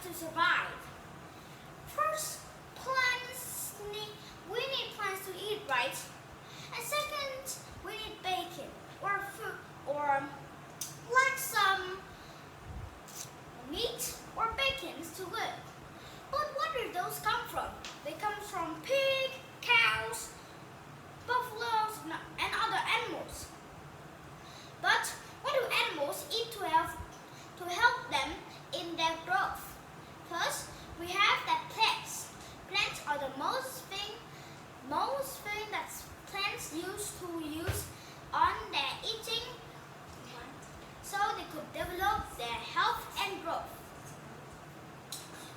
to survive. First, plants need, we need plants to eat, right? And second, we need bacon or food or like some meat or bacons to live. But where do those come from? They come from pig, cows, buffaloes, and other animals. But what do animals eat to help them in their growth? First, we have that plants. Plants are the most thing that plants used to use on their eating, so they could develop their health and growth.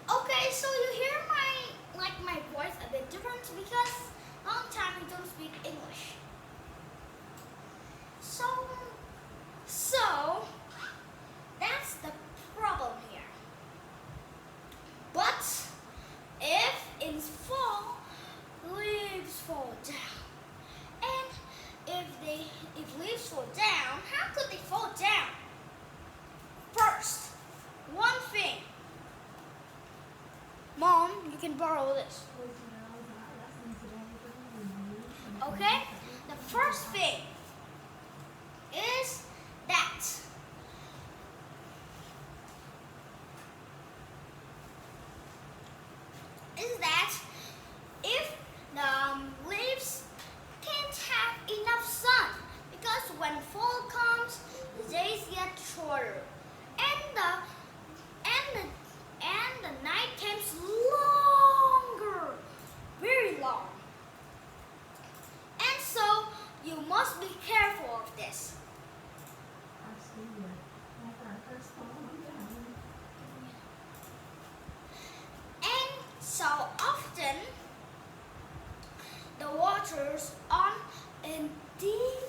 Okay, so you hear my voice a bit different because long time we don't speak English. So that's the problem here. But if in fall leaves fall down, and if leaves fall down, how could they fall down? First, one thing. Mom, you can borrow this. Okay? The first thing is that if the leaves can't have enough sun, because when fall comes, the days get shorter, and the night gets longer, very long. And so you must be careful of this. And so often the waters on and deep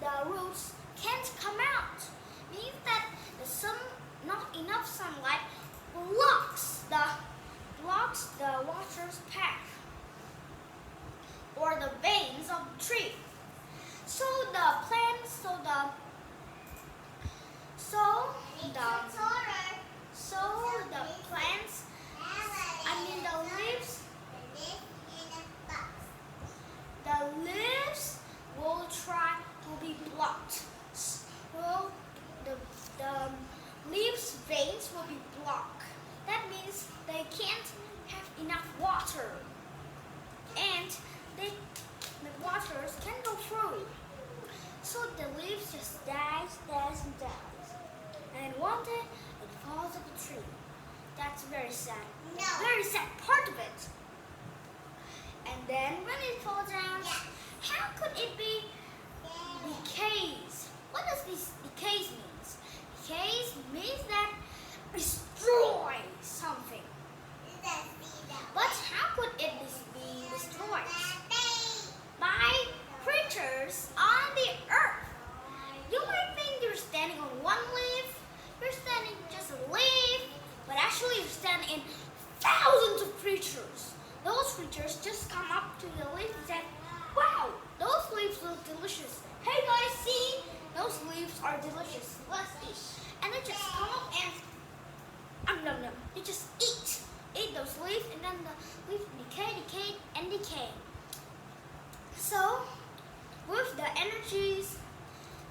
the roots can't come out. Means that the sun, not enough sunlight blocks the water's path or the veins of the tree. So the plants, so the plants, the leaves will try to be blocked. Well, the leaves' veins will be blocked. That means they can't have enough water, and the waters can go through. So the leaves just dies, and one day it falls off the tree. That's very sad. No. Very sad part of it. And then when it falls down, how could it be decays? What does this decays means? Decays means that destroy something. But how could it be destroyed? By creatures on the earth. You might think you're standing on one leaf, you're standing just a leaf, but actually you're standing in thousands of creatures. Those creatures just come up to the leaf and say, wow, those leaves look delicious. Hey guys, see? Those leaves are delicious. Let's eat. And they just come up and they just eat those leaves, and then the leaves decay. So with the energies,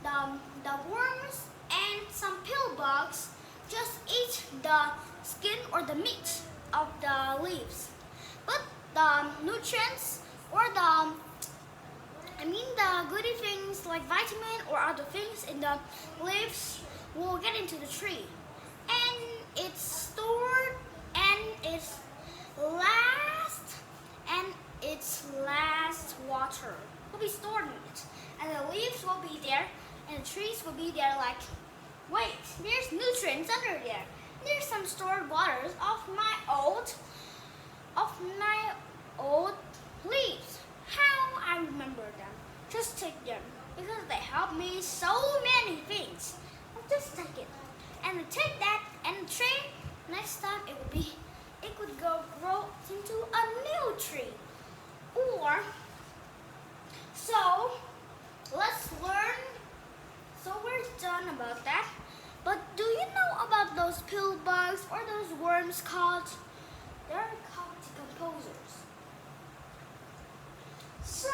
the worms and some pill bugs just eat the skin or the meat of the leaves. But the nutrients or the goody things like vitamin or other things in the leaves will get into the tree, and it's stored, and its last water will be stored in it, and the leaves will be there, and the trees will be there like, wait, there's nutrients under there. There's some stored waters of my old leaves. How I remember them? Just take them because they help me so many things. I'll just take it, and take that and the tree. Next time it could grow into a new tree. Or so let's learn. So we're done about that. But do you know about those pill bugs or those worms? worms they're called decomposers. So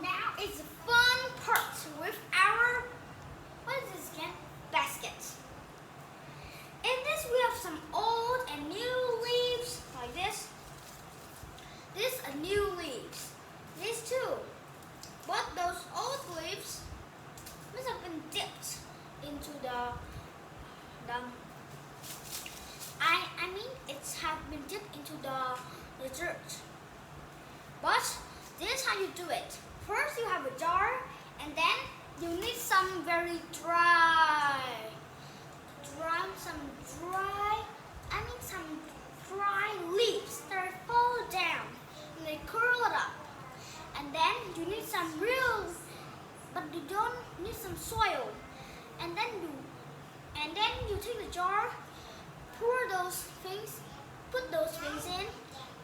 now it's a fun part with our, what is this again? Basket. In this we have some old and new leaves like this. These are new leaves. These too. But those old leaves must have been dipped into I mean it's have been dipped into the dirt. But this is how you do it. First you have a jar and then you need some very some dry leaves that fall down and they curl it up. And then you need some but you don't need some soil. And then you take the jar, put those things in,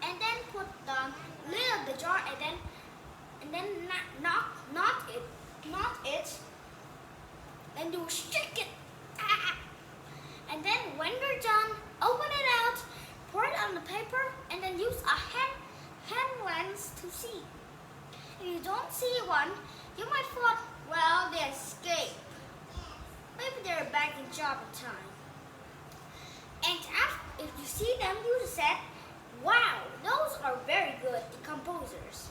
and then put the lid of the jar, and then knot it, and you shake it. And then when you're done, open it out, pour it on the paper, and then use a hand lens to see. If you don't see one, you might thought, well, they escaped. Maybe they're back in Java time. And if you see them, you said, wow, those are very good decomposers.